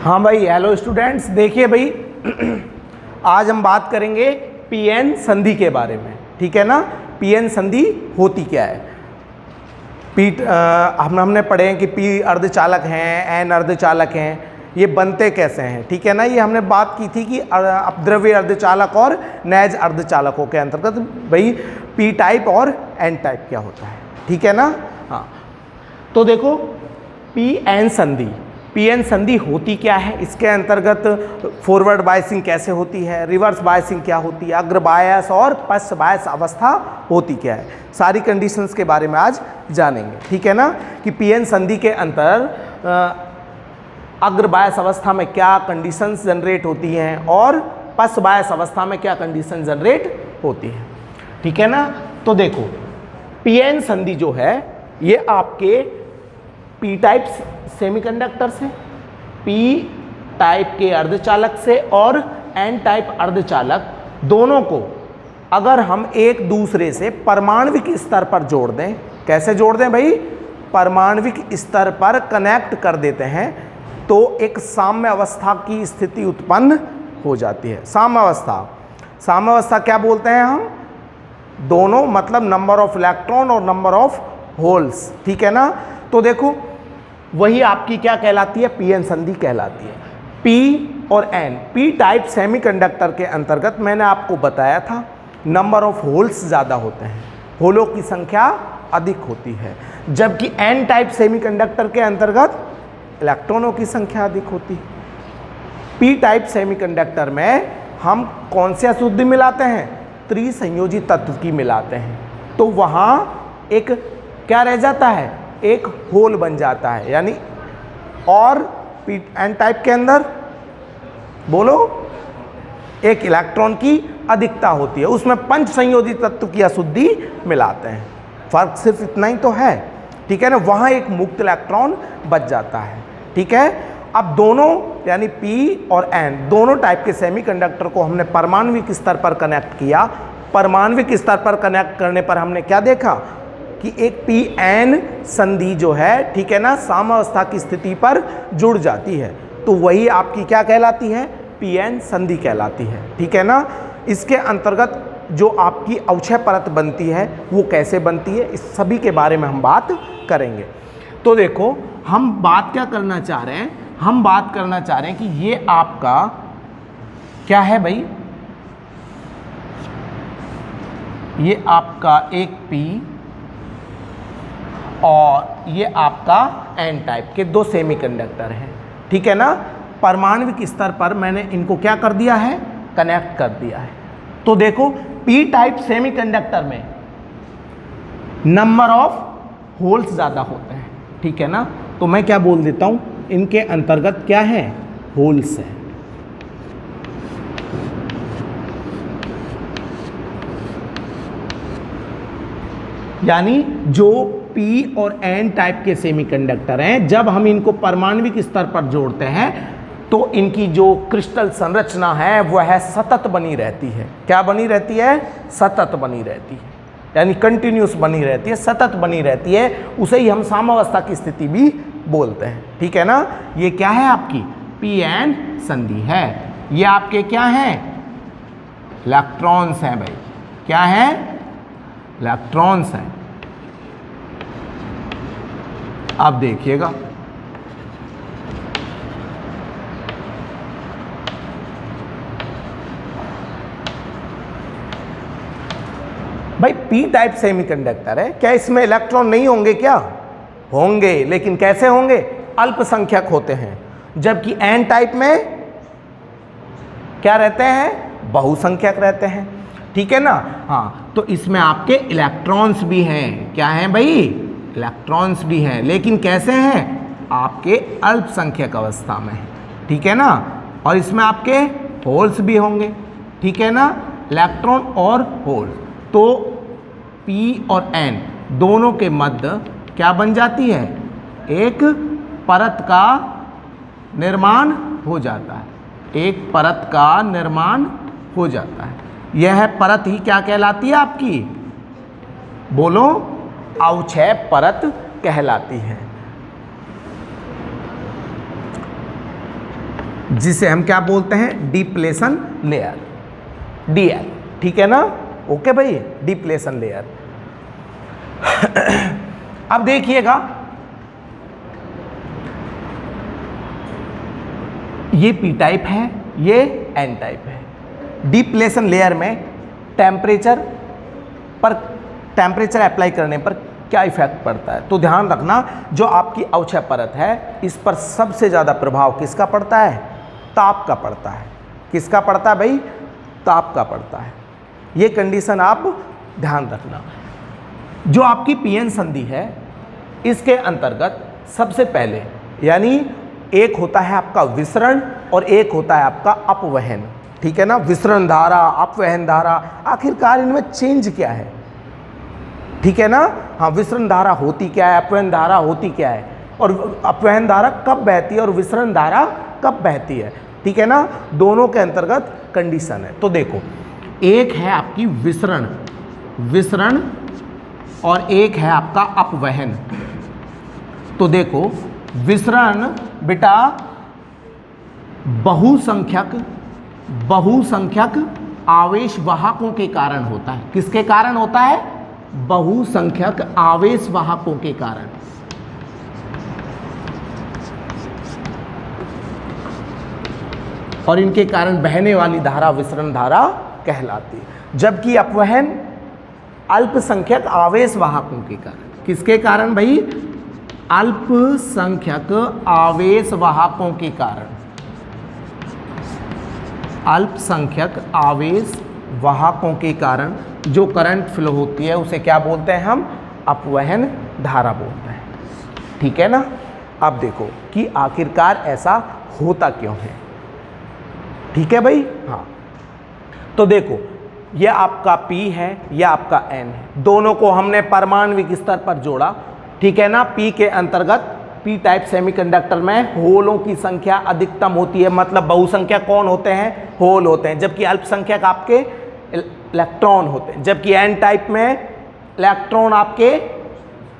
हाँ भाई, hello students. देखिए भाई, आज हम बात करेंगे पीएन संधि के बारे में, ठीक है ना। पीएन संधि होती क्या है। हमने पढ़े हैं कि पी अर्धचालक हैं, एन अर्धचालक हैं, ये बनते कैसे हैं, ठीक है ना। ये हमने बात की थी कि अपद्रव्य अर्धचालक और नैज अर्धचालकों के अंतर्गत भाई पी टाइप और एन टाइप क्या होता है, ठीक है ना। हाँ, तो देखो पीएन संधि, पीएन संधि होती क्या है, इसके अंतर्गत फॉरवर्ड बायसिंग कैसे होती है, रिवर्स बायसिंग क्या होती है, अग्र बायस और पश्च बायस अवस्था होती क्या है, सारी कंडीशंस के बारे में आज जानेंगे, ठीक है ना। कि पीएन संधि के अंतर अग्र बायस अवस्था में क्या कंडीशंस जनरेट होती हैं और पश्च बायस अवस्था में क्या कंडीशन जनरेट होती है, ठीक है ना। तो देखो पीएन संधि जो है ये आपके पी टाइप सेमीकंडक्टर से, पी टाइप के अर्धचालक से और एन टाइप अर्धचालक दोनों को अगर हम एक दूसरे से परमाणविक स्तर पर जोड़ दें, कैसे जोड़ दें भाई, परमाणविक स्तर पर कनेक्ट कर देते हैं तो एक साम्य अवस्था की स्थिति उत्पन्न हो जाती है। साम्य अवस्था, साम्य अवस्था क्या बोलते हैं हम, दोनों मतलब नंबर ऑफ इलेक्ट्रॉन और नंबर ऑफ होल्स, ठीक है ना। तो देखो वही आपकी क्या कहलाती है, पीएन संधि कहलाती है। पी और एन, पी टाइप सेमीकंडक्टर के अंतर्गत मैंने आपको बताया था नंबर ऑफ होल्स ज़्यादा होते हैं, होलों की संख्या अधिक होती है, जबकि एन टाइप सेमीकंडक्टर के अंतर्गत इलेक्ट्रॉनों की संख्या अधिक होती है। पी टाइप सेमीकंडक्टर में हम कौन से अशुद्धि मिलाते हैं, त्रिसंयोजी तत्व की मिलाते हैं, तो वहाँ एक क्या रह जाता है, एक होल बन जाता है, यानी और पी एन टाइप के अंदर बोलो एक इलेक्ट्रॉन की अधिकता होती है, उसमें पंच संयोजी तत्व की अशुद्धि मिलाते हैं। फर्क सिर्फ इतना ही तो है, ठीक है ना। वहाँ एक मुक्त इलेक्ट्रॉन बच जाता है, ठीक है। अब दोनों यानी पी और एन दोनों टाइप के सेमीकंडक्टर को हमने परमाणविक स्तर पर कनेक्ट किया। परमाणविक स्तर पर कनेक्ट करने पर हमने क्या देखा कि एक पी एन संधि जो है, ठीक है ना, साम्यावस्था की स्थिति पर जुड़ जाती है, तो वही आपकी क्या कहलाती है, पी एन संधि कहलाती है, ठीक है ना। इसके अंतर्गत जो आपकी अवक्षय परत बनती है वो कैसे बनती है, इस सभी के बारे में हम बात करेंगे। तो देखो हम बात क्या करना चाह रहे हैं, हम बात करना चाह रहे हैं कि ये आपका क्या है भाई, ये आपका एक पी और ये आपका एन टाइप के दो सेमीकंडक्टर हैं, ठीक है ना। परमाणविक स्तर पर मैंने इनको क्या कर दिया है, कनेक्ट कर दिया है। तो देखो पी टाइप सेमीकंडक्टर में नंबर ऑफ होल्स ज़्यादा होते हैं, ठीक है ना। तो मैं क्या बोल देता हूँ, इनके अंतर्गत क्या है, होल्स है। यानी जो पी और एन टाइप के सेमीकंडक्टर हैं, जब हम इनको परमाणविक स्तर पर जोड़ते हैं तो इनकी जो क्रिस्टल संरचना है वह सतत बनी रहती है। क्या बनी रहती है, सतत बनी रहती है, यानी कंटिन्यूस बनी रहती है, सतत बनी रहती है। उसे ही हम साम्यावस्था की स्थिति भी बोलते हैं, ठीक है ना। ये क्या है आपकी पी एन संधि है। ये आपके क्या हैं, इलेक्ट्रॉन्स हैं भाई, क्या है, इलेक्ट्रॉन्स हैं। अब देखिएगा भाई पी टाइप सेमीकंडक्टर है, क्या इसमें इलेक्ट्रॉन नहीं होंगे, क्या होंगे, लेकिन कैसे होंगे, अल्पसंख्यक होते हैं। जबकि एन टाइप में क्या रहते हैं, बहुसंख्यक रहते हैं, ठीक है ना। हाँ, तो इसमें आपके इलेक्ट्रॉन्स भी हैं, क्या हैं भाई, इलेक्ट्रॉन्स भी हैं, लेकिन कैसे हैं, आपके अल्पसंख्यक अवस्था में है, ठीक है ना। और इसमें आपके होल्स भी होंगे, ठीक है ना, इलेक्ट्रॉन और होल। तो पी और एन दोनों के मध्य क्या बन जाती है, एक परत का निर्माण हो जाता है, एक परत का निर्माण हो जाता है। यह परत ही क्या कहलाती है आपकी, बोलो, अवक्षय परत कहलाती है। जिसे हम क्या बोलते हैं, डिप्लेशन लेयर, DL, ठीक है ना। ओके भाई, डिप्लेशन लेयर। अब देखिएगा, ये पी टाइप है, ये एन टाइप है। डिप्लेशन लेयर में टेम्परेचर अप्लाई करने पर क्या इफेक्ट पड़ता है, तो ध्यान रखना, जो आपकी अवक्षय परत है इस पर सबसे ज़्यादा प्रभाव किसका पड़ता है, ताप का पड़ता है। किसका पड़ता है भाई, ताप का पड़ता है। ये कंडीशन आप ध्यान रखना। जो आपकी पीएन संधि है, इसके अंतर्गत सबसे पहले, यानी एक होता है आपका विसरण और एक होता है आपका अपवहन, ठीक है ना। विसरण धारा, अपवहन धारा, आखिरकार इनमें चेंज क्या है, ठीक है ना। हाँ, विसरण धारा होती क्या है, अपवहन धारा होती क्या है, और अपवहन धारा कब बहती है और विसरण धारा कब बहती है, ठीक है ना। दोनों के अंतर्गत कंडीशन है। तो देखो, एक है आपकी विसरण और एक है आपका अपवहन। तो देखो, विसरण बेटा बहुसंख्यक आवेश वाहकों के कारण होता है। किसके कारण होता है, बहुसंख्यक आवेश वाहकों के कारण। और इनके कारण बहने वाली धारा विसरण धारा कहलाती है। जबकि अपवहन अल्पसंख्यक आवेश वाहकों के कारण। किसके कारण भाई, अल्पसंख्यक आवेश वाहकों के कारण। अल्पसंख्यक आवेश वाहकों के कारण जो करंट फ्लो होती है उसे क्या बोलते हैं हम, अपवहन धारा बोलते हैं, ठीक है ना। अब देखो कि आखिरकार ऐसा होता क्यों है, ठीक है भाई। हाँ, तो देखो, ये आपका P है, यह आपका N है, दोनों को हमने परमाणविक स्तर पर जोड़ा, ठीक है ना। P के अंतर्गत, P टाइप सेमीकंडक्टर में होलों की संख्या अधिकतम होती है, मतलब बहुसंख्यक कौन होते हैं, होल होते हैं, जबकि अल्पसंख्यक आपके इलेक्ट्रॉन होते हैं। जबकि N टाइप में इलेक्ट्रॉन आपके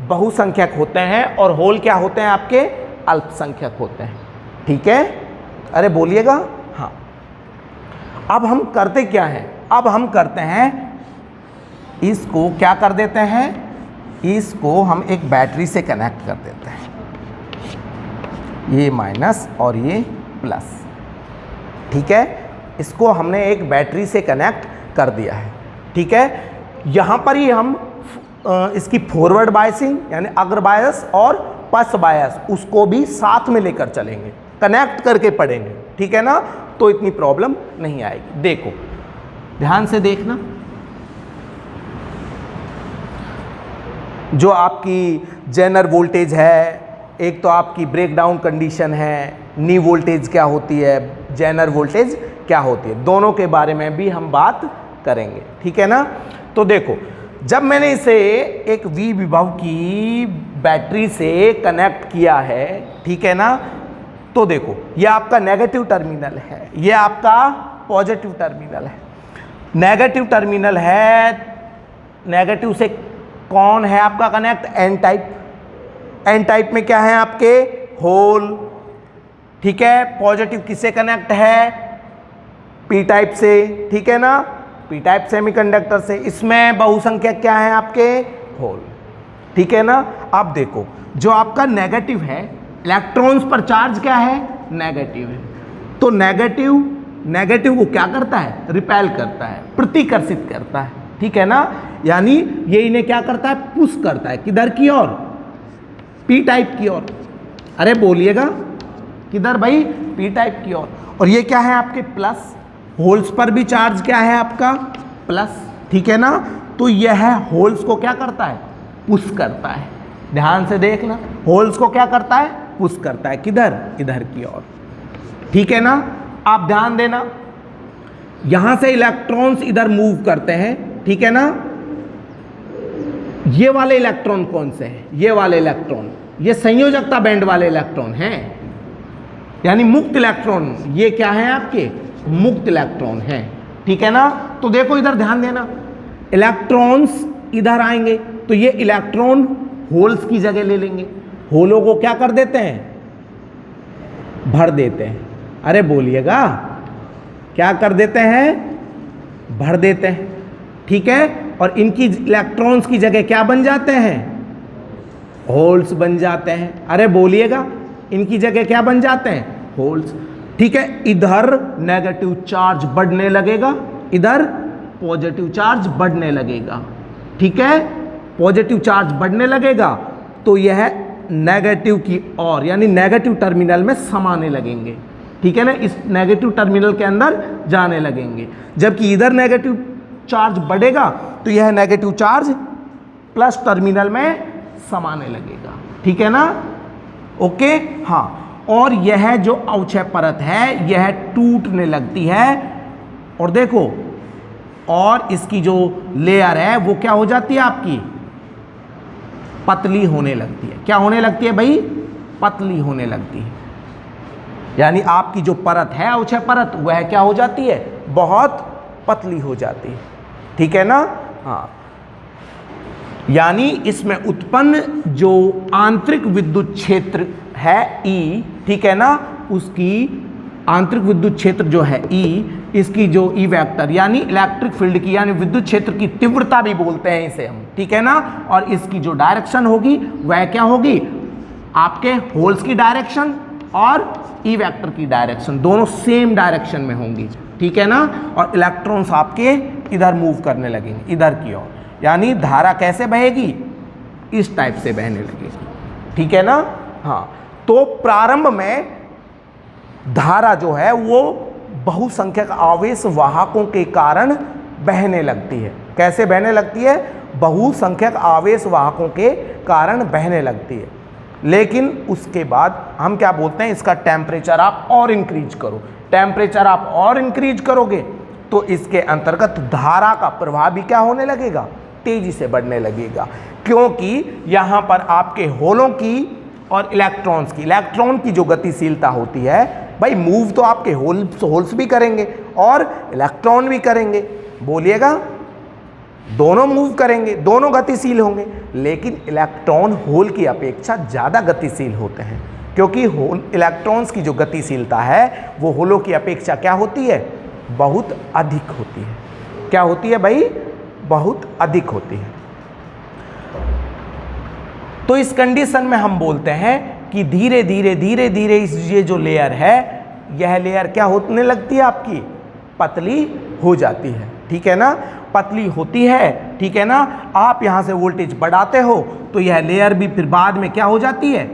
बहुसंख्यक होते हैं और होल क्या होते हैं, आपके अल्पसंख्यक होते हैं, ठीक है। अरे बोलिएगा। हाँ, अब हम करते क्या हैं, अब हम करते हैं, इसको क्या कर देते हैं, इसको हम एक बैटरी से कनेक्ट कर देते हैं, ये माइनस और ये प्लस, ठीक है। इसको हमने एक बैटरी से कनेक्ट कर दिया है, ठीक है। यहाँ पर ही हम इसकी फॉरवर्ड बायसिंग यानी अग्र बायस और पश्च बायस उसको भी साथ में लेकर चलेंगे, कनेक्ट करके पढ़ेंगे, ठीक है ना। तो इतनी प्रॉब्लम नहीं आएगी। देखो, ध्यान से देखना, जो आपकी जेनर वोल्टेज है, एक तो आपकी ब्रेकडाउन कंडीशन है, नी वोल्टेज क्या होती है, जेनर वोल्टेज क्या होती है, दोनों के बारे में भी हम बात करेंगे, ठीक है ना। तो देखो, जब मैंने इसे एक V विभव की बैटरी से कनेक्ट किया है, ठीक है ना, तो देखो ये आपका नेगेटिव टर्मिनल है, ये आपका पॉजिटिव टर्मिनल है। नेगेटिव टर्मिनल है, नेगेटिव से कौन है आपका connect, N type. N type में क्या है आपके, होल, ठीक है। पॉजिटिव किससे कनेक्ट है, पी टाइप से, ठीक है ना, पी टाइप सेमीकंडक्टर से। इसमें बहुसंख्यक क्या है आपके, होल, ठीक है ना। अब देखो, जो आपका नेगेटिव है, इलेक्ट्रॉन्स पर चार्ज क्या है, नेगेटिव है, तो नेगेटिव को क्या करता है, रिपेल करता है, प्रतिकर्षित करता है, ठीक है ना। यानी ये इन्हें क्या करता है, पुश करता है, किधर की ओर, पी टाइप की ओर। अरे बोलिएगा, किधर भाई, पी टाइप की ओर। और ये क्या है आपके प्लस, होल्स पर भी चार्ज क्या है आपका, प्लस, ठीक है ना। तो यह होल्स को क्या करता है, पुश करता है। ध्यान से देखना, होल्स को क्या करता है, पुश करता है, किधर, इधर की ओर, ठीक है ना। आप ध्यान देना, यहां से इलेक्ट्रॉन्स इधर मूव करते हैं, ठीक है ना। ये वाले इलेक्ट्रॉन कौन से हैं, ये वाले इलेक्ट्रॉन, ये संयोजकता बैंड वाले इलेक्ट्रॉन हैं, यानी मुक्त इलेक्ट्रॉन। ये क्या है आपके, मुक्त इलेक्ट्रॉन हैं, ठीक है ना। तो देखो इधर ध्यान देना, इलेक्ट्रॉन्स इधर आएंगे तो ये इलेक्ट्रॉन होल्स की जगह ले लेंगे, होलों को क्या कर देते हैं, भर देते हैं, अरे बोलिएगा, क्या कर देते हैं, भर देते हैं, ठीक है। और इनकी इलेक्ट्रॉन्स की जगह क्या बन जाते हैं, होल्स बन जाते हैं। अरे बोलिएगा, इनकी जगह क्या बन जाते हैं, होल्स, ठीक है। इधर नेगेटिव चार्ज बढ़ने लगेगा, इधर पॉजिटिव चार्ज बढ़ने लगेगा, ठीक है। पॉजिटिव चार्ज बढ़ने लगेगा तो यह नेगेटिव की ओर यानी नेगेटिव टर्मिनल में समाने लगेंगे, ठीक है ना, इस नेगेटिव टर्मिनल के अंदर जाने लगेंगे। जबकि इधर नेगेटिव चार्ज बढ़ेगा तो यह नेगेटिव चार्ज प्लस टर्मिनल में समाने लगेगा, ठीक है ना, ओके। हाँ, और यह जो अवक्षय परत है यह टूटने लगती है, और देखो, और इसकी जो लेयर है वो क्या हो जाती है आपकी, पतली होने लगती है। क्या होने लगती है भाई, पतली होने लगती है। यानी आपकी जो परत है अवक्षय परत वह क्या हो जाती है, बहुत पतली हो जाती है, ठीक है ना। हाँ, यानी इसमें उत्पन्न जो आंतरिक विद्युत क्षेत्र है E, ठीक है ना, उसकी आंतरिक विद्युत क्षेत्र जो है E, इसकी जो E वेक्टर यानी इलेक्ट्रिक फील्ड की यानी विद्युत क्षेत्र की तीव्रता भी बोलते हैं इसे हम, ठीक है ना। और इसकी जो डायरेक्शन होगी वह क्या होगी, आपके होल्स की डायरेक्शन और E वेक्टर की डायरेक्शन दोनों सेम डायरेक्शन में होंगी, ठीक है ना। और इलेक्ट्रॉन्स आपके इधर मूव करने लगेंगे, इधर की ओर, यानी धारा कैसे बहेगी, इस टाइप से बहने लगेगी, ठीक है ना। हाँ, तो प्रारंभ में धारा जो है वो बहुसंख्यक आवेश वाहकों के कारण बहने लगती है। कैसे बहने लगती है, बहुसंख्यक आवेश वाहकों के कारण बहने लगती है। लेकिन उसके बाद हम क्या बोलते हैं, इसका टेम्परेचर आप और इंक्रीज करो। टेम्परेचर आप और इंक्रीज करोगे तो इसके अंतर्गत धारा का प्रवाह भी क्या होने लगेगा, तेजी से बढ़ने लगेगा, क्योंकि यहाँ पर आपके होलों की और इलेक्ट्रॉन की जो गतिशीलता होती है, भाई मूव तो आपके होल्स भी करेंगे और इलेक्ट्रॉन भी करेंगे, बोलिएगा, दोनों मूव करेंगे, दोनों गतिशील होंगे। लेकिन इलेक्ट्रॉन होल की अपेक्षा ज़्यादा गतिशील होते हैं, क्योंकि इलेक्ट्रॉन्स की जो गतिशीलता है वो होलों की अपेक्षा क्या होती है, बहुत अधिक होती है। क्या होती है भाई, बहुत अधिक होती है। तो इस कंडीशन में हम बोलते हैं कि धीरे धीरे ये जो लेयर है, यह लेयर क्या होने लगती है आपकी, पतली हो जाती है, ठीक है ना, पतली होती है, ठीक है ना। आप यहां से वोल्टेज बढ़ाते हो तो यह लेयर भी फिर बाद में क्या हो जाती है,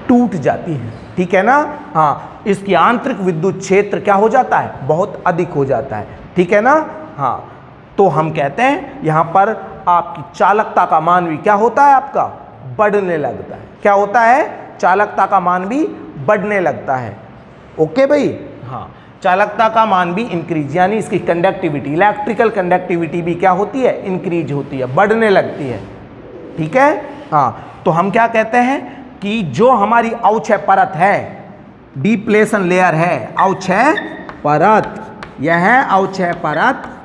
टूट जाती है, ठीक है ना। हाँ, इसकी आंतरिक विद्युत क्षेत्र क्या हो जाता है, बहुत अधिक हो जाता है, ठीक है ना। हाँ, तो हम कहते हैं यहां पर आपकी चालकता का मान भी क्या होता है, आपका बढ़ने लगता है। क्या होता है, चालकता का मान भी बढ़ने लगता है, ओके भाई। हाँ, चालकता का मान भी इंक्रीज, यानी इसकी कंडक्टिविटी, इलेक्ट्रिकल कंडक्टिविटी भी क्या होती है, इंक्रीज होती है, बढ़ने लगती है, ठीक है। हाँ, तो हम क्या कहते हैं कि जो हमारी अवक्षय परत है, डिप्लेशन लेयर है, अवक्षय परत, यह अवक्षय परत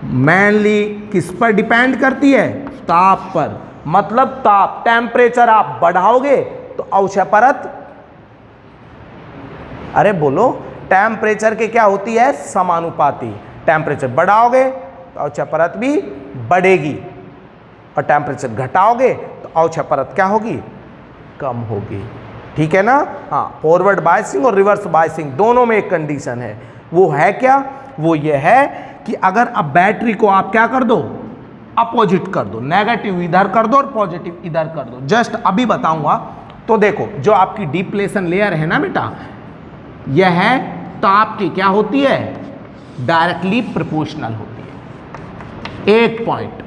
मेनली किस पर डिपेंड करती है, ताप पर। मतलब ताप, टेम्परेचर आप बढ़ाओगे तो अवक्षय परत, अरे बोलो, टेम्परेचर के क्या होती है, समानुपाती। टेम्परेचर बढ़ाओगे तो अवक्षय परत भी बढ़ेगी, और टेम्परेचर घटाओगे तो अवक्षय परत क्या होगी, कम होगी, ठीक है ना। हाँ, फॉरवर्ड बायसिंग और रिवर्स बायसिंग दोनों में एक कंडीशन है, वो है क्या, वो ये है कि अगर अब बैटरी को आप क्या कर दो, अपोजिट कर दो, नेगेटिव इधर कर दो और पॉजिटिव इधर कर दो, जस्ट अभी बताऊंगा। तो देखो, जो आपकी डिप्लेशन लेयर है ना बेटा, यह है ताप की क्या होती है, डायरेक्टली प्रोपोर्शनल होती है, एक पॉइंट,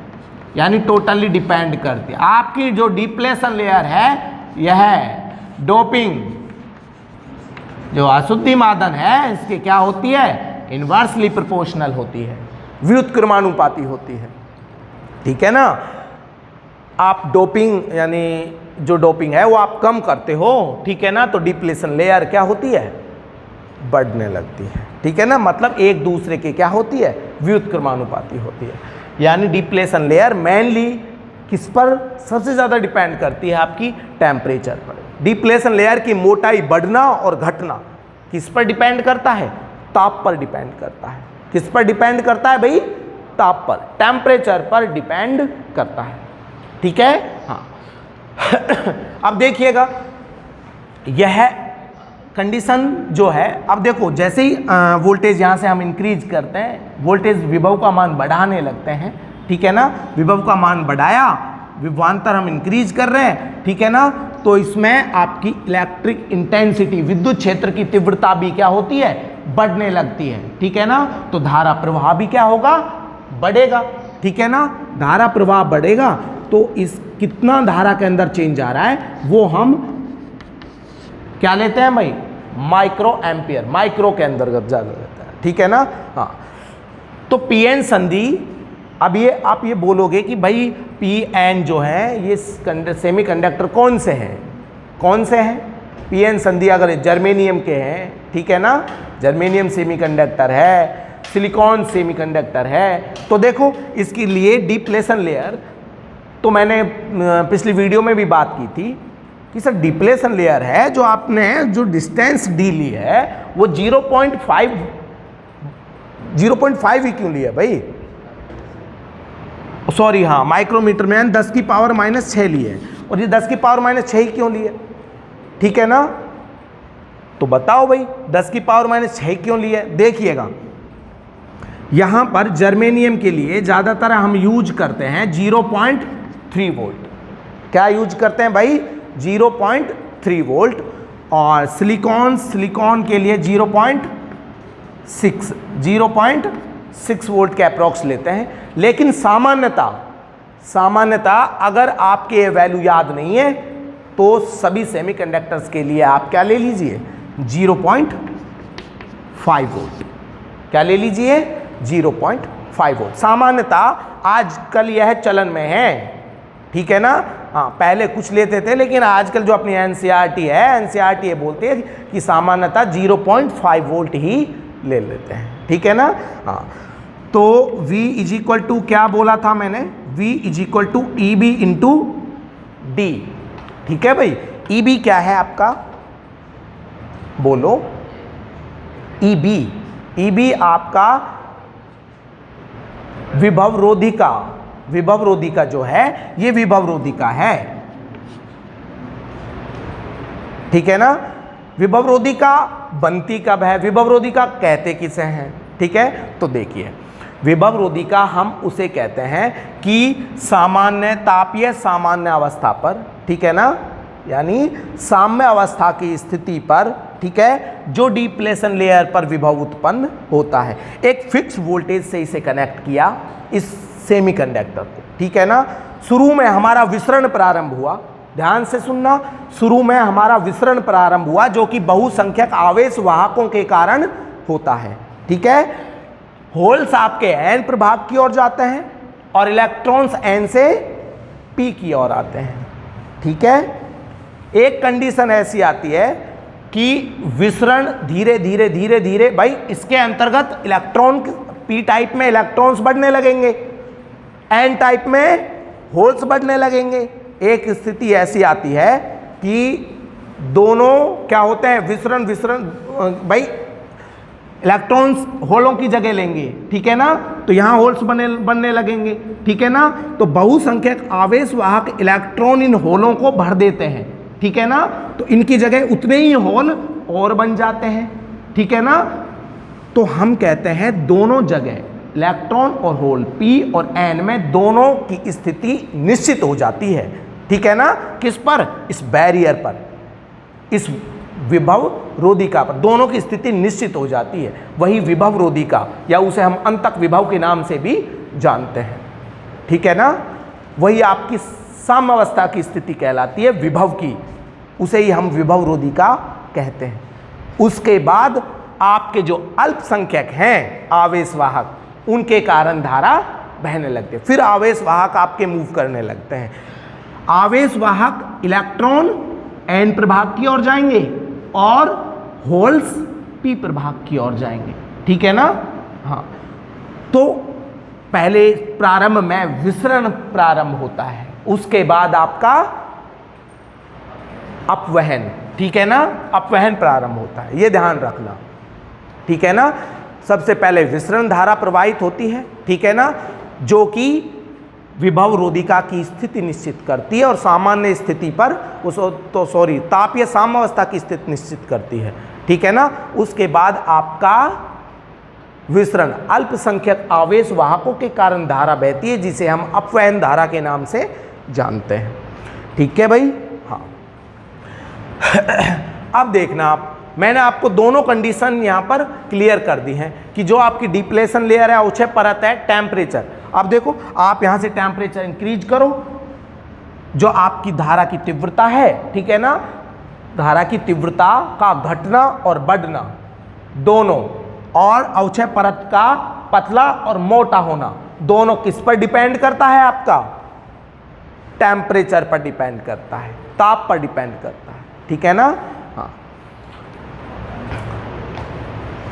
यानी टोटली डिपेंड करती है। आपकी जो डिप्लेशन लेयर है, यह डोपिंग जो अशुद्धि मादन है, इसकी क्या होती है, इनवर्सली प्रोपोर्शनल होती है, व्युत्क्रमानुपाती होती है, ठीक है ना। आप डोपिंग यानी जो डोपिंग है वो आप कम करते हो, ठीक है ना, तो डिप्लेशन लेयर क्या होती है, बढ़ने लगती है, ठीक है ना। मतलब एक दूसरे के क्या होती है, व्युत्क्रमानुपाती होती है। यानी डिप्लेशन लेयर मेनली किस पर सबसे ज़्यादा डिपेंड करती है, आपकी टेम्परेचर पर। डिप्लेशन लेयर की मोटाई बढ़ना और घटना किस पर डिपेंड करता है? ताप पर डिपेंड करता है। किस पर डिपेंड करता है भाई? ताप पर, टेम्परेचर पर डिपेंड करता है। ठीक है, हाँ। अब देखिएगा यह कंडीशन जो है, अब देखो जैसे ही वोल्टेज यहाँ से हम इंक्रीज करते हैं, वोल्टेज विभव का मान बढ़ाने लगते हैं, ठीक है ना, विभव का मान बढ़ाया, विभवांतर हम इंक्रीज कर रहे हैं, ठीक है ना, तो इसमें आपकी इलेक्ट्रिक इंटेंसिटी, विद्युत क्षेत्र की तीव्रता भी क्या होती है? बढ़ने लगती है, ठीक है ना। तो धारा प्रवाह भी क्या होगा? बढ़ेगा, ठीक है ना। धारा प्रवाह बढ़ेगा तो इस कितना धारा के अंदर चेंज आ रहा है वो हम क्या लेते हैं भाई? माइक्रो एम्पियर, माइक्रो के अंतर्गत ज्यादा रहता है, ठीक है ना। हाँ, तो पीएन संधि, अब ये आप ये बोलोगे कि भाई पीएन जो है ये सेमीकंडक्टर कौन से हैं? कौन से हैं? पीएन संधि अगर जर्मेनियम के हैं, ठीक है ना, जर्मेनियम सेमीकंडक्टर है, सिलिकॉन सेमीकंडक्टर है, तो देखो इसके लिए डिप्लेशन लेयर, तो मैंने पिछली वीडियो में भी बात की थी कि सर डिप्लेशन लेयर है जो आपने जो डिस्टेंस डी ली है वो 0.5 ही क्यों लिया भाई? सॉरी, हाँ, माइक्रोमीटर में 10 की पावर -6 लिए, और ये 10 की पावर -6 ही क्यों लिए? ठीक है ना, तो बताओ भाई 10 की पावर -6 क्यों लिए? देखिएगा यहां पर जर्मेनियम के लिए ज्यादातर हम यूज करते हैं 0.3 वोल्ट। क्या यूज करते हैं भाई? 0.3 वोल्ट। और सिलिकॉन के लिए 0.6 वोल्ट के अप्रॉक्स लेते हैं। लेकिन सामान्यता अगर आपके ये वैल्यू याद नहीं है तो सभी सेमीकंडक्टर्स के लिए आप क्या ले लीजिए? 0.5 वोल्ट। क्या ले लीजिए? 0.5 वोल्ट। सामान्यता आजकल यह चलन में है, ठीक है ना। हाँ, पहले कुछ लेते थे, लेकिन आजकल जो अपनी एनसीईआरटी है, एनसीईआरटी ये बोलते हैं कि सामान्यता 0.5 वोल्ट ही ले लेते हैं, ठीक है ना। हाँ, तो V = क्या बोला था मैंने? V = EB × D, ठीक है भाई। EB क्या है आपका? बोलो। EB आपका विभव रोधिका जो है ये विभव रोधिका है, ठीक है ना। विभव रोधिका बनती कब है? विभव रोधिका कहते किसे हैं? ठीक है, तो देखिए विभव रोधिका हम उसे कहते हैं कि सामान्य तापीय सामान्य अवस्था पर, ठीक है ना, यानी साम्य अवस्था की स्थिति पर, ठीक है, जो डिप्लेशन लेयर पर विभव उत्पन्न होता है। एक फिक्स वोल्टेज से इसे कनेक्ट किया इस सेमीकंडक्टर को, ठीक है ना। शुरू में हमारा विसरण प्रारंभ हुआ, ध्यान से सुनना, शुरू में हमारा विसरण प्रारंभ हुआ जो कि बहुसंख्यक आवेश वाहकों के कारण होता है, ठीक है। होल्स आपके एन प्रभाग की ओर जाते हैं और इलेक्ट्रॉन्स एन से पी की ओर आते हैं, ठीक है। एक कंडीशन ऐसी आती है कि विसरण धीरे धीरे भाई इसके अंतर्गत इलेक्ट्रॉन, पी टाइप में इलेक्ट्रॉन्स बढ़ने लगेंगे, एन टाइप में होल्स बढ़ने लगेंगे। एक स्थिति ऐसी आती है कि दोनों क्या होते हैं? विसरण भाई इलेक्ट्रॉन्स होलों की जगह लेंगे, ठीक है ना, तो यहां होल्स बनने लगेंगे, ठीक है ना। तो बहुसंख्यक आवेश वाहक इलेक्ट्रॉन इन होलों को भर देते हैं, ठीक है ना, तो इनकी जगह उतने ही होल और बन जाते हैं, ठीक है ना। तो हम कहते हैं दोनों जगह इलेक्ट्रॉन और होल पी और एन में दोनों की स्थिति निश्चित हो जाती है, ठीक है ना। किस पर? इस बैरियर पर, इस विभव रोधिका पर दोनों की स्थिति निश्चित हो जाती है। वही विभव रोधिका, या उसे हम अंतक विभव के नाम से भी जानते हैं, ठीक है ना। वही आपकी साम्यावस्था की स्थिति कहलाती है विभव की, उसे ही हम विभव रोधिका कहते हैं। उसके बाद आपके जो अल्पसंख्यक हैं आवेशवाहक, उनके कारण धारा बहने लगती है। फिर आवेशवाहक आपके मूव करने लगते हैं। आवेशवाहक इलेक्ट्रॉन एन प्रभाग की ओर जाएंगे और होल्स पी प्रभाग की ओर जाएंगे, ठीक है ना। हाँ, तो पहले प्रारंभ में विसरण प्रारंभ होता है, उसके बाद आपका अपवहन, ठीक है ना, अपवहन प्रारंभ होता है, ये ध्यान रखना, ठीक है ना। सबसे पहले विसरण धारा प्रवाहित होती है, ठीक है ना, जो कि विभव रोधिका की स्थिति निश्चित करती है और सामान्य स्थिति पर ताप या साम्यावस्था की स्थिति निश्चित करती है, ठीक है ना। उसके बाद आपका विसरण अल्पसंख्यक आवेश वाहकों के कारण धारा बहती है, जिसे हम अपवहन धारा के नाम से जानते हैं, ठीक है भाई। हाँ, अब देखना आप, मैंने आपको दोनों कंडीशन यहां पर क्लियर कर दी हैं कि जो आपकी डिप्लेशन लेयर है, उच्च परत है, टेम्परेचर। अब देखो, आप यहां से टेम्परेचर इंक्रीज करो, जो आपकी धारा की तीव्रता है, ठीक है ना, धारा की तीव्रता का घटना और बढ़ना दोनों, और अवक्षय परत का पतला और मोटा होना दोनों किस पर डिपेंड करता है? आपका टेम्परेचर पर डिपेंड करता है, ताप पर डिपेंड करता है, ठीक है ना। हाँ,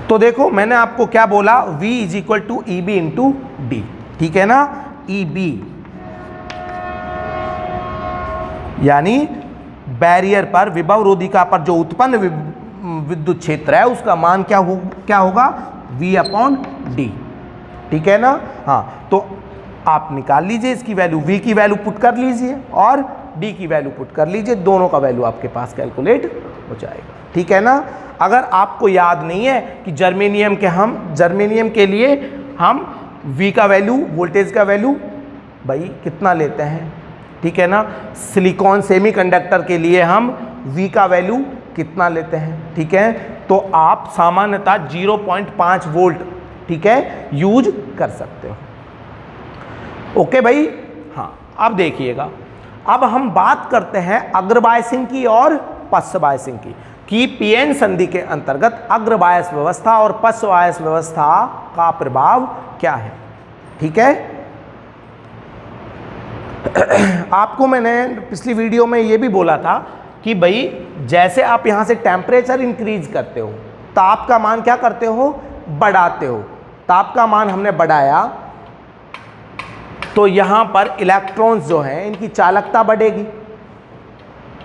तो देखो मैंने आपको क्या बोला, V is equal to EB into D, ठीक है ना। EB यानी बैरियर पर विभव रोधिका पर जो उत्पन्न विद्युत क्षेत्र है, उसका मान क्या होगा? V अपॉन डी, ठीक है ना। हाँ, तो आप निकाल लीजिए इसकी वैल्यू, V की वैल्यू पुट कर लीजिए और D की वैल्यू पुट कर लीजिए, दोनों का वैल्यू आपके पास कैलकुलेट हो जाएगा, ठीक है ना। अगर आपको याद नहीं है कि जर्मेनियम के लिए हम V का वैल्यू, वोल्टेज का वैल्यू भाई कितना लेते हैं, ठीक है ना। सिलिकॉन सेमीकंडक्टर के लिए हम V का वैल्यू कितना लेते हैं, ठीक है। तो आप सामान्यतः 0.5 वोल्ट, ठीक है, यूज कर सकते हो, ओके भाई। हाँ, अब देखिएगा, अब हम बात करते हैं अग्रबायसिंग की और पश्चबायसिंग की, कि पीएन संधि के अंतर्गत अग्रबायस व्यवस्था और पश्चबायस व्यवस्था का प्रभाव क्या है, ठीक है। आपको मैंने पिछली वीडियो में ये भी बोला था कि भाई जैसे आप यहां से टेम्परेचर इंक्रीज करते हो, ताप का मान क्या करते हो? बढ़ाते हो। ताप का मान हमने बढ़ाया तो यहां पर इलेक्ट्रॉन्स जो हैं, इनकी चालकता बढ़ेगी,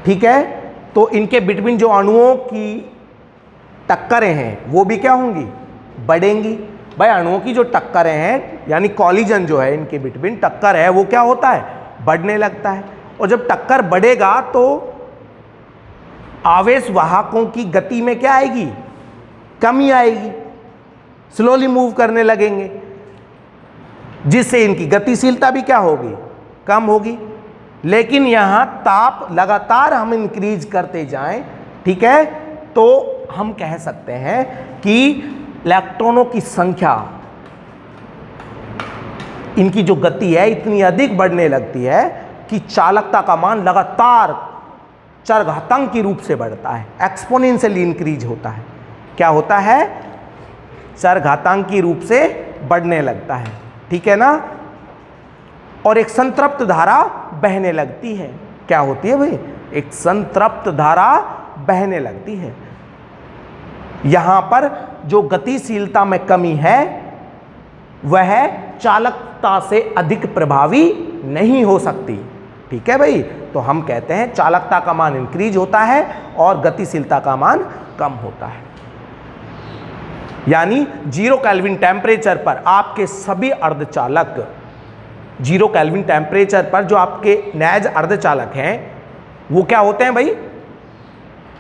ठीक है। तो इनके बिटवीन जो अणुओं की टक्करें हैं वो भी क्या होंगी? बढ़ेंगी। भाई अणुओं की जो टक्करें हैं, यानी कॉलिजन जो है, इनके बिटवीन टक्कर है, वो क्या होता है? बढ़ने लगता है। और जब टक्कर बढ़ेगा तो आवेश वाहकों की गति में क्या आएगी? कमी आएगी, स्लोली मूव करने लगेंगे, जिससे इनकी गतिशीलता भी क्या होगी? कम होगी। लेकिन यहां ताप लगातार हम इंक्रीज करते जाएं, ठीक है, तो हम कह सकते हैं कि इलेक्ट्रॉनों की संख्या, इनकी जो गति है इतनी अधिक बढ़ने लगती है कि चालकता का मान लगातार चरघातांकी रूप से बढ़ता है, एक्सपोनेंशियली इंक्रीज होता है। क्या होता है? चरघातांकी रूप से बढ़ने लगता है, ठीक है ना। और एक संतृप्त धारा बहने लगती है। क्या होती है भाई? एक संतृप्त धारा बहने लगती है। यहां पर जो गतिशीलता में कमी है वह चालकता से अधिक प्रभावी नहीं हो सकती, ठीक है भाई। तो हम कहते हैं चालकता का मान इंक्रीज होता है और गतिशीलता का मान कम होता है। यानी 0 केल्विन टेम्परेचर पर आपके सभी अर्धचालक, 0 केल्विन टेम्परेचर पर जो आपके नैज अर्धचालक हैं वो क्या होते हैं भाई?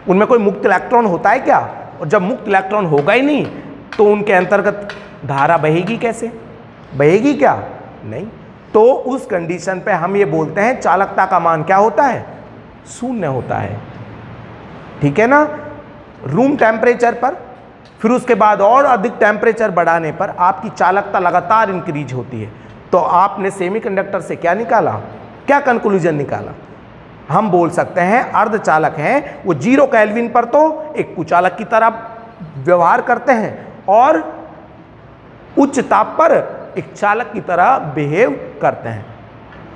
उनमें कोई मुक्त इलेक्ट्रॉन होता है क्या? और जब मुक्त इलेक्ट्रॉन होगा ही नहीं तो उनके अंतर्गत धारा बहेगी कैसे? बहेगी क्या? नहीं। तो उस कंडीशन पे हम ये बोलते हैं चालकता का मान क्या होता है? शून्य होता है, ठीक है ना। रूम टेम्परेचर पर, फिर उसके बाद और अधिक टेम्परेचर बढ़ाने पर आपकी चालकता लगातार इंक्रीज होती है। तो आपने सेमीकंडक्टर से क्या निकाला? क्या कंक्लूजन निकाला? हम बोल सकते हैं अर्धचालक हैं वो 0 केल्विन पर तो एक कुचालक की तरह व्यवहार करते हैं और उच्च ताप पर एक चालक की तरह बिहेव करते हैं।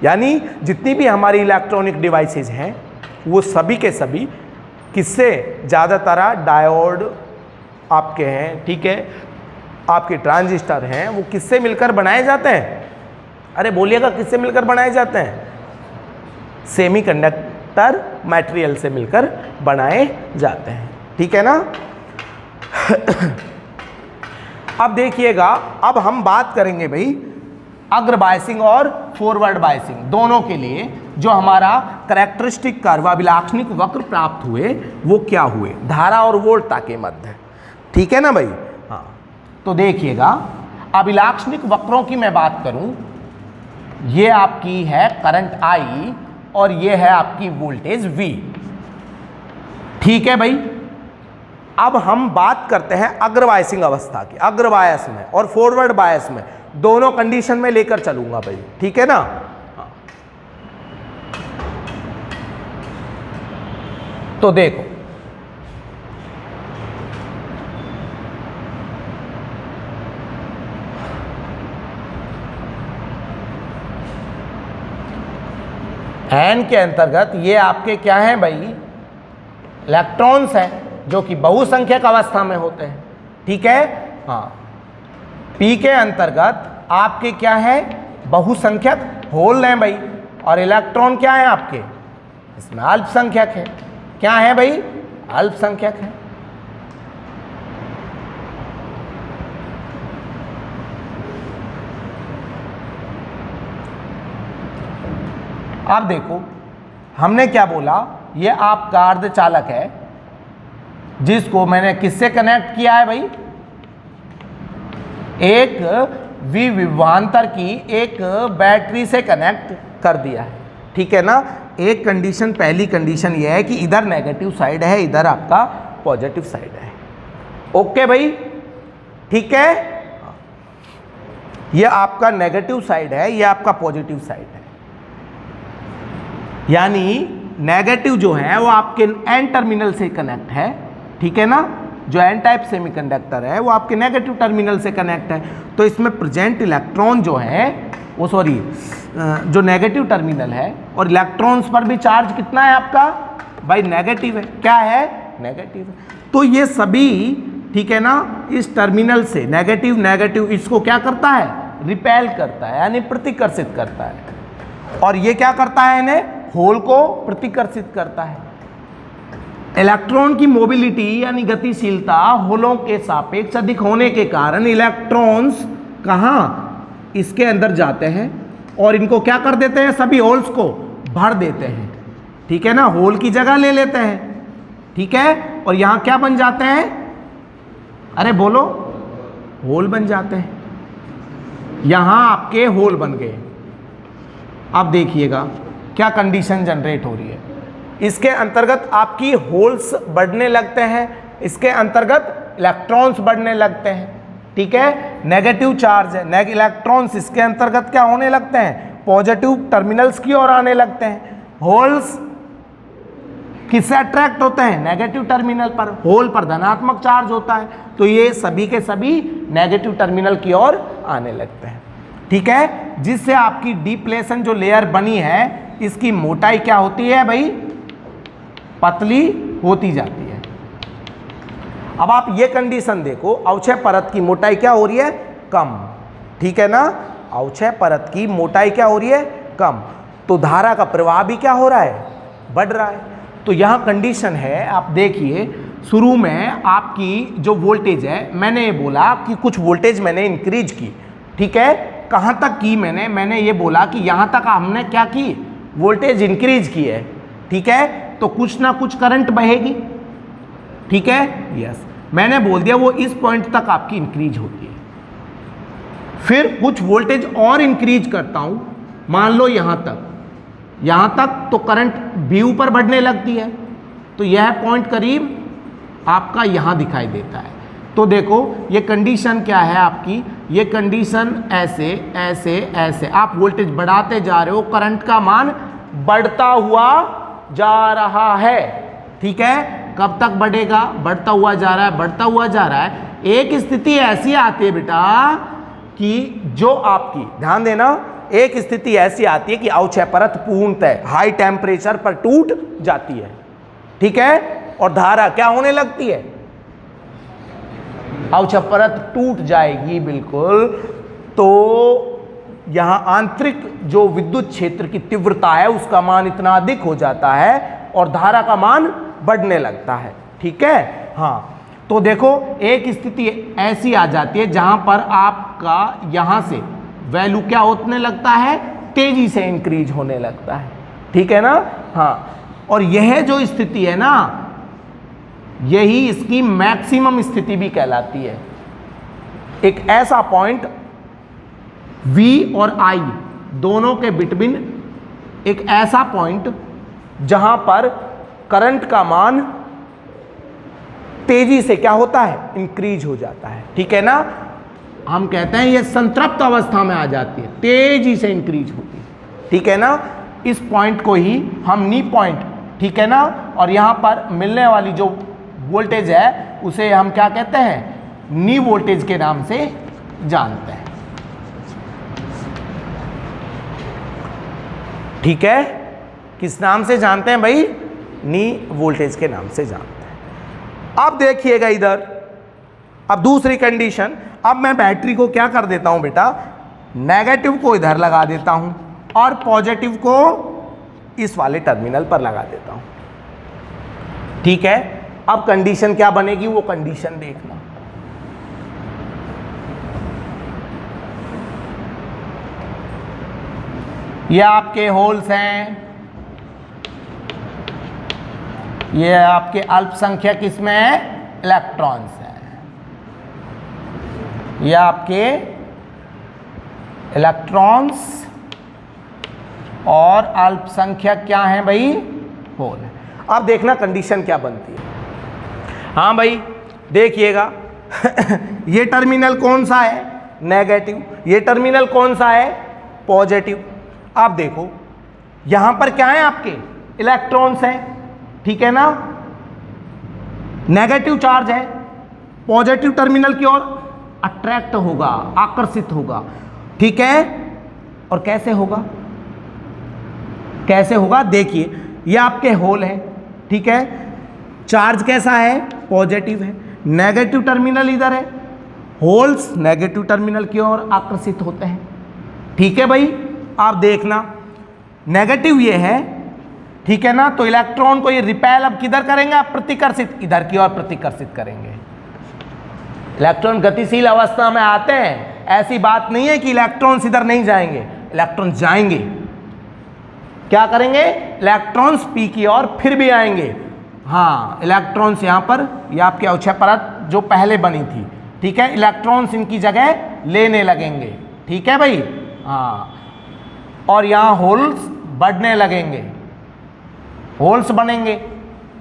यानी जितनी भी हमारी इलेक्ट्रॉनिक डिवाइसेस हैं वो सभी के सभी किससे ज़्यादातर डायोड आपके हैं, ठीक है, आपके ट्रांजिस्टर हैं, वो किससे मिलकर बनाए जाते हैं? अरे बोलिएगा, किससे मिलकर बनाए जाते हैं? कंडक्टर मटेरियल से मिलकर बनाए जाते हैं। ठीक है ना। अब देखिएगा, अब हम बात करेंगे भाई अग्र बायसिंग और फॉरवर्ड बायसिंग दोनों के लिए जो हमारा कैरेक्टरिस्टिक कर्व अभिलाक्षणिक वक्र प्राप्त हुए वो क्या हुए धारा और वोल्टता के मध्य। ठीक है ना भाई। हाँ, तो देखिएगा अभिलाक्षणिक वक्रों की मैं बात करूं, ये आपकी है करंट I और ये है आपकी वोल्टेज V। ठीक है भाई। अब हम बात करते हैं अग्र बायसिंग अवस्था की, अग्र बायस में और फॉरवर्ड बायस में, दोनों कंडीशन में लेकर चलूंगा भाई। ठीक है ना। तो देखो एन के अंतर्गत ये आपके क्या हैं भाई, इलेक्ट्रॉन्स हैं जो कि बहुसंख्यक अवस्था में होते हैं। ठीक है। हाँ, पी के अंतर्गत आपके क्या है, बहुसंख्यक होल हैं भाई, और इलेक्ट्रॉन क्या है आपके इसमें अल्पसंख्यक है। क्या है भाई, अल्पसंख्यक है। अब देखो हमने क्या बोला, ये आपका अर्धचालक है जिसको मैंने किससे कनेक्ट किया है भाई, एक विभवांतर की एक बैटरी से कनेक्ट कर दिया है। ठीक है ना। एक कंडीशन, पहली कंडीशन ये है कि इधर नेगेटिव साइड है, इधर आपका पॉजिटिव साइड है। ओके भाई। ठीक है। ये आपका नेगेटिव साइड है, ये आपका पॉजिटिव साइड है। यानी नेगेटिव जो है वो आपके एन टर्मिनल से कनेक्ट है। ठीक है ना। जो एन टाइप सेमीकंडक्टर है वो आपके नेगेटिव टर्मिनल से कनेक्ट है। तो इसमें प्रेजेंट इलेक्ट्रॉन जो है वो जो नेगेटिव टर्मिनल है, और इलेक्ट्रॉन्स पर भी चार्ज कितना है आपका भाई, नेगेटिव है। क्या है, नेगेटिव है। तो ये सभी, ठीक है ना, इस टर्मिनल से नेगेटिव नेगेटिव इसको क्या करता है, रिपेल करता है, यानी प्रतिकर्षित करता है। और ये क्या करता है, इन्हें होल को प्रतिकर्षित करता है। इलेक्ट्रॉन की मोबिलिटी यानी गतिशीलता होलों के सापेक्ष अधिक होने के कारण इलेक्ट्रॉन्स कहाँ, इसके अंदर जाते हैं और इनको क्या कर देते हैं, सभी होल्स को भर देते हैं। ठीक है ना, होल की जगह ले लेते हैं। ठीक है। और यहाँ क्या बन जाते हैं, अरे बोलो, होल बन जाते हैं। यहाँ आपके होल बन गए। अब देखिएगा क्या कंडीशन जनरेट हो रही है। इसके अंतर्गत आपकी होल्स बढ़ने लगते हैं, इसके अंतर्गत इलेक्ट्रॉन्स बढ़ने लगते हैं। ठीक है। नेगेटिव चार्ज है, इलेक्ट्रॉन्स इसके अंतर्गत क्या होने लगते हैं, पॉजिटिव टर्मिनल्स की ओर आने लगते हैं। होल्स किससे अट्रैक्ट होते हैं, नेगेटिव टर्मिनल पर। होल पर धनात्मक चार्ज होता है, तो ये सभी के सभी नेगेटिव टर्मिनल की ओर आने लगते हैं। ठीक है। जिससे आपकी डिप्लेशन जो लेयर बनी है इसकी मोटाई क्या होती है भाई, पतली होती जाती है। अब आप ये कंडीशन देखो, अवक्षय परत की मोटाई क्या हो रही है, कम। ठीक है ना, अवक्षय परत की मोटाई क्या हो रही है, कम। तो धारा का प्रवाह भी क्या हो रहा है, बढ़ रहा है। तो यहाँ कंडीशन है, आप देखिए शुरू में आपकी जो वोल्टेज है, मैंने ये बोला कि कुछ वोल्टेज मैंने इंक्रीज की। ठीक है। कहाँ तक की मैंने ये बोला कि यहाँ तक हमने क्या की, वोल्टेज इंक्रीज की है। ठीक है। तो कुछ ना कुछ करंट बहेगी। ठीक है। यस, मैंने बोल दिया वो इस पॉइंट तक आपकी इंक्रीज होती है। फिर कुछ वोल्टेज और इंक्रीज करता हूं, मान लो यहां तक, तो करंट भी ऊपर बढ़ने लगती है। तो यह पॉइंट करीब आपका यहां दिखाई देता है। तो देखो ये कंडीशन क्या है आपकी, ये कंडीशन ऐसे ऐसे ऐसे आप वोल्टेज बढ़ाते जा रहे हो, करंट का मान बढ़ता हुआ जा रहा है। ठीक है। कब तक बढ़ेगा, बढ़ता हुआ जा रहा है, बढ़ता हुआ जा रहा है। एक स्थिति ऐसी आती है बेटा कि जो आपकी, ध्यान देना, एक स्थिति ऐसी आती है कि अवक्षय परत पूर्णतः हाई टेम्परेचर पर टूट जाती है। ठीक है। और धारा क्या होने लगती है, अवक्षय परत टूट जाएगी बिल्कुल। तो यहाँ आंतरिक जो विद्युत क्षेत्र की तीव्रता है उसका मान इतना अधिक हो जाता है और धारा का मान बढ़ने लगता है। ठीक है, हाँ। तो देखो एक स्थिति ऐसी आ जाती है जहां पर आपका यहां से वैल्यू क्या होने लगता है, तेजी से इंक्रीज होने लगता है। ठीक है ना, हाँ। और यह जो स्थिति है ना, यही इसकी मैक्सिमम स्थिति भी कहलाती है। एक ऐसा पॉइंट V और I दोनों के बिटवीन एक ऐसा पॉइंट जहां पर करंट का मान तेजी से क्या होता है, इंक्रीज हो जाता है। ठीक है ना, हम कहते हैं ये संतृप्त अवस्था में आ जाती है, तेजी से इंक्रीज होती है। ठीक है ना, इस पॉइंट को ही हम नी पॉइंट, ठीक है ना, और यहां पर मिलने वाली जो वोल्टेज है उसे हम क्या कहते हैं, नी वोल्टेज के नाम से जानते हैं। ठीक है, किस नाम से जानते हैं भाई, नी वोल्टेज के नाम से जानते हैं। अब देखिएगा इधर, अब दूसरी कंडीशन, अब मैं बैटरी को क्या कर देता हूं बेटा, नेगेटिव को इधर लगा देता हूं और पॉजिटिव को इस वाले टर्मिनल पर लगा देता हूं। ठीक है, अब कंडीशन क्या बनेगी वो कंडीशन देखना। ये आपके होल्स हैं, ये आपके अल्पसंख्यक इसमें इलेक्ट्रॉन्स हैं, ये आपके इलेक्ट्रॉन्स और अल्पसंख्यक क्या हैं भाई, होल। अब देखना कंडीशन क्या बनती है। हाँ भाई देखिएगा ये टर्मिनल कौन सा है, नेगेटिव, ये टर्मिनल कौन सा है, पॉजिटिव। आप देखो यहां पर क्या है, आपके इलेक्ट्रॉन्स हैं। ठीक है ना, नेगेटिव चार्ज है, पॉजिटिव टर्मिनल की ओर अट्रैक्ट होगा, आकर्षित होगा। ठीक है, और कैसे होगा, कैसे होगा, देखिए ये आपके होल है। ठीक है, चार्ज कैसा है, पॉजिटिव है, नेगेटिव टर्मिनल इधर है, होल्स नेगेटिव टर्मिनल की ओर आकर्षित होते हैं। ठीक है भाई, आप देखना नेगेटिव ये है, ठीक है ना, तो इलेक्ट्रॉन को ये रिपेल अब किधर करेंगे, आप प्रतिकर्षित, इधर की ओर प्रतिकर्षित करेंगे। इलेक्ट्रॉन गतिशील अवस्था में आते हैं, ऐसी बात नहीं है कि इलेक्ट्रॉन्स इधर नहीं जाएंगे, इलेक्ट्रॉन जाएंगे। क्या करेंगे, इलेक्ट्रॉन्स पी की ओर फिर भी आएंगे। हाँ, इलेक्ट्रॉन्स यहाँ पर, ये आपकी अवक्षय परत जो पहले बनी थी, ठीक है, इलेक्ट्रॉन्स इनकी जगह लेने लगेंगे। ठीक है भाई, हाँ, और यहाँ होल्स बढ़ने लगेंगे, होल्स बनेंगे।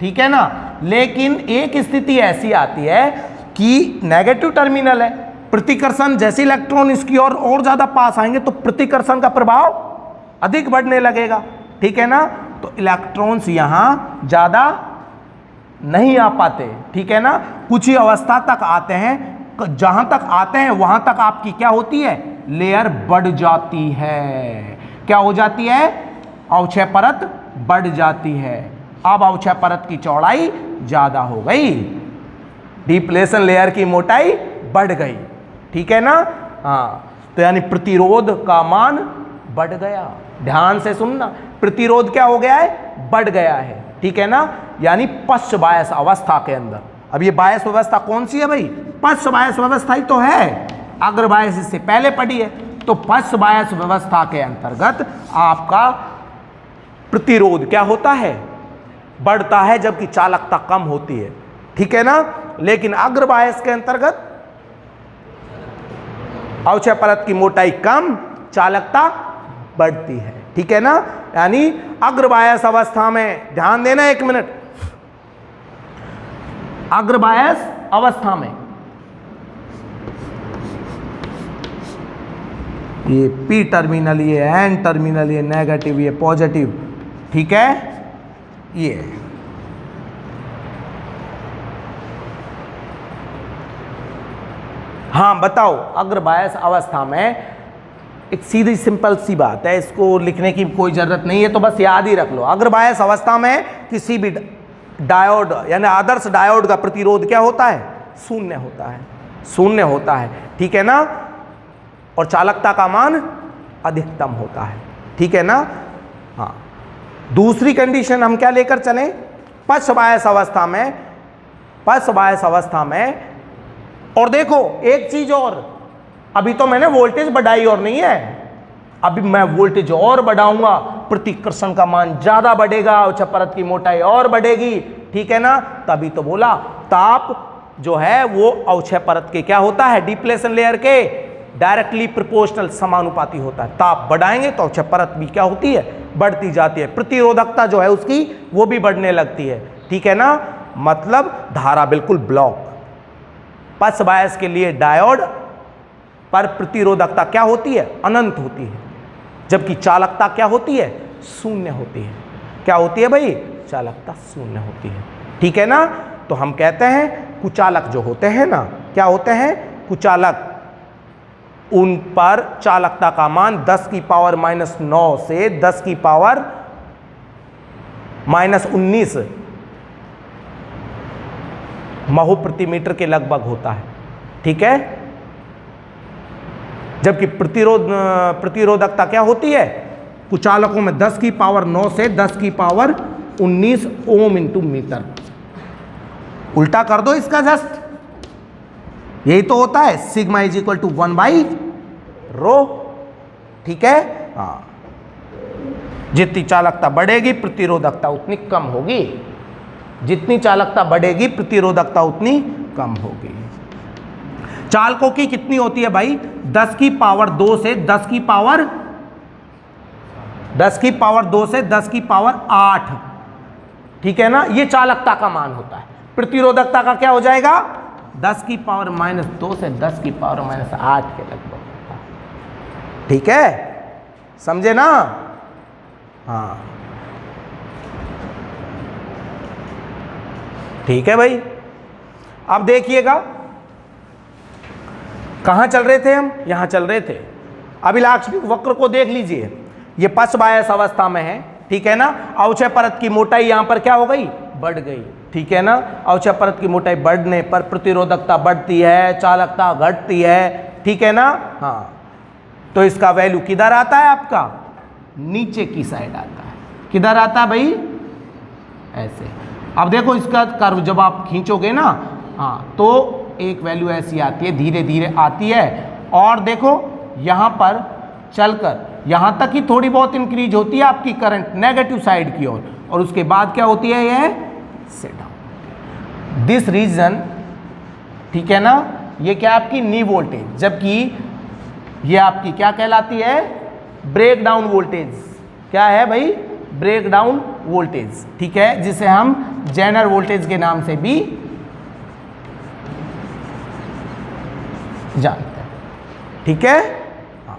ठीक है ना, लेकिन एक स्थिति ऐसी आती है कि नेगेटिव टर्मिनल है, प्रतिकर्षण, जैसे इलेक्ट्रॉन इसकी और ज्यादा पास आएंगे तो प्रतिकर्षण का प्रभाव अधिक बढ़ने लगेगा। ठीक है ना, तो इलेक्ट्रॉन्स यहाँ ज्यादा नहीं आ पाते। ठीक है ना, कुछ ही अवस्था तक आते हैं, जहां तक आते हैं वहां तक आपकी क्या होती है, लेयर बढ़ जाती है। क्या हो जाती है, अवक्षय परत बढ़ जाती है। अब अवक्षय परत की चौड़ाई ज्यादा हो गई, डिप्लेशन लेयर की मोटाई बढ़ गई। ठीक है ना, हाँ, तो यानी प्रतिरोध का मान बढ़ गया। ध्यान से सुनना, प्रतिरोध क्या हो गया है, बढ़ गया है। ठीक है ना, यानी पश्च बायस अवस्था के अंदर, अब ये बायस व्यवस्था कौन सी है भाई, पश्च बायस व्यवस्था ही तो है, अग्र बायस इससे पहले पड़ी है। तो पश्च बायस व्यवस्था के अंतर्गत आपका प्रतिरोध क्या होता है, बढ़ता है, जबकि चालकता कम होती है। ठीक है ना, लेकिन अग्र बायस के अंतर्गत अवक्षय परत की मोटाई कम, चालकता बढ़ती है। ठीक है ना, यानी अग्र बायस अवस्था में, ध्यान देना एक मिनट, अग्र बायस अवस्था में ये पी टर्मिनल, ये एन टर्मिनल, ये नेगेटिव, ये पॉजिटिव। ठीक है, ये हाँ बताओ, अग्र बायस अवस्था में एक सीधी सिंपल सी बात है, इसको लिखने की कोई जरूरत नहीं है, तो बस याद ही रख लो। अग्र बायस अवस्था में किसी भी डायोड यानी आदर्श डायोड का प्रतिरोध क्या होता है, शून्य होता है, शून्य होता है। ठीक है ना, और चालकता का मान अधिकतम होता है, ठीक है ना। हाँ, दूसरी कंडीशन हम क्या लेकर चलें, पक्ष बायस अवस्था में, पक्ष बायस अवस्था में। और देखो एक चीज और, अभी तो मैंने वोल्टेज बढ़ाई और नहीं है, अभी मैं वोल्टेज और बढ़ाऊंगा, प्रतिकर्षण का मान ज्यादा बढ़ेगा, उच्च परत की मोटाई और बढ़ेगी, ठीक है ना। तभी तो बोला ताप जो है वो अवक्षय परत के क्या होता है, डिप्लेशन लेयर के डायरेक्टली प्रोपोर्शनल समानुपाती होता है। ताप बढ़ाएंगे तो अवक्षय परत भी क्या होती है, बढ़ती जाती है, प्रतिरोधकता जो है उसकी वो भी बढ़ने लगती है, ठीक है ना। मतलब धारा बिल्कुल ब्लॉक, पक्ष बायस के लिए डायोड पर प्रतिरोधकता क्या होती है, अनंत होती है, जबकि चालकता क्या होती है, शून्य होती है। क्या होती है भाई, चालकता शून्य होती है, ठीक है ना। तो हम कहते हैं कुचालक जो होते हैं ना, क्या होते हैं, कुचालक, उन पर चालकता का मान 10 की पावर -9 से 10 की पावर -19 महो प्रति मीटर के लगभग होता है, ठीक है। जबकि प्रतिरोधकता क्या होती है, कुचालकों में 10 की पावर 9 से 10 की पावर 19 ओम इंटू मीटर। उल्टा कर दो इसका जस्ट, यही तो होता है, सिग्मा इज इक्वल टू 1/ρ, ठीक है। हाँ, जितनी चालकता बढ़ेगी प्रतिरोधकता उतनी कम होगी, जितनी चालकता बढ़ेगी प्रतिरोधकता उतनी कम होगी। चालकों की कितनी होती है भाई, 10 की पावर 2 से 10 की पावर 2 से 10 की पावर 8, ठीक है ना। ये चालकता का मान होता है। प्रतिरोधकता का क्या हो जाएगा, 10 की पावर -2 से 10 की पावर -8 के लगभग होता है, ठीक है, समझे ना। हाँ ठीक है भाई। अब देखिएगा कहाँ चल रहे थे हम, यहाँ चल रहे थे। अभिलाक्षणिक वक्र को देख लीजिए, ये पक्ष बायस अवस्था में है, ठीक है ना। अवक्षय परत की मोटाई यहाँ पर क्या हो गई, बढ़ गई, ठीक है ना। अवक्षय परत की मोटाई बढ़ने पर प्रतिरोधकता बढ़ती है, चालकता घटती है, ठीक है ना। हाँ, तो इसका वैल्यू किधर आता है आपका, नीचे की साइड आता है। किधर आता है भाई, ऐसे। अब देखो इसका कर्व जब आप खींचोगे ना, हाँ, तो एक वैल्यू ऐसी आती है, धीरे धीरे आती है, और देखो यहाँ पर चलकर यहाँ तक ही थोड़ी बहुत इंक्रीज होती है आपकी करंट नेगेटिव साइड की ओर, और उसके बाद क्या होती है, यह से डाउन दिस रीजन, ठीक है ना। ये क्या आपकी नी वोल्टेज, जबकि ये आपकी क्या कहलाती है, ब्रेक डाउन वोल्टेज। क्या है भाई, ब्रेक डाउन वोल्टेज, ठीक है, जिसे हम जेनर वोल्टेज के नाम से भी जानते हैं, ठीक है। हाँ।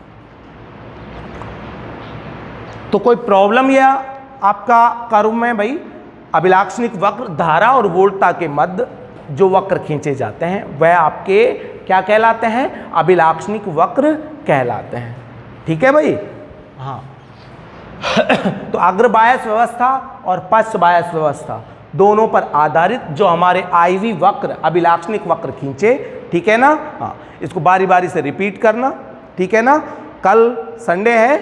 तो कोई प्रॉब्लम या आपका कर्व में भाई, अभिलाक्षणिक वक्र धारा और वोल्टता के मध्य जो वक्र खींचे जाते हैं वह आपके क्या कहलाते हैं, अभिलाक्षणिक वक्र कहलाते हैं, ठीक है भाई। हाँ तो अग्र बायस व्यवस्था और पश्च बायस व्यवस्था दोनों पर आधारित जो हमारे IV वक्र, अभिलाक्षणिक वक्र खींचे, ठीक है ना। हाँ, इसको बारी बारी से रिपीट करना, ठीक है ना। कल संडे है,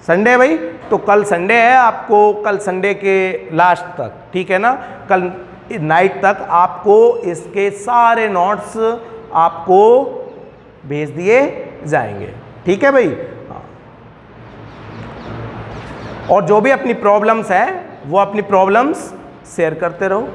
संडे भाई, तो कल संडे है, आपको कल संडे के लास्ट तक, ठीक है ना, कल नाइट तक आपको इसके सारे नोट्स आपको भेज दिए जाएंगे, ठीक है भाई। हाँ, और जो भी अपनी प्रॉब्लम्स है वो अपनी प्रॉब्लम्स शेयर करते रहो।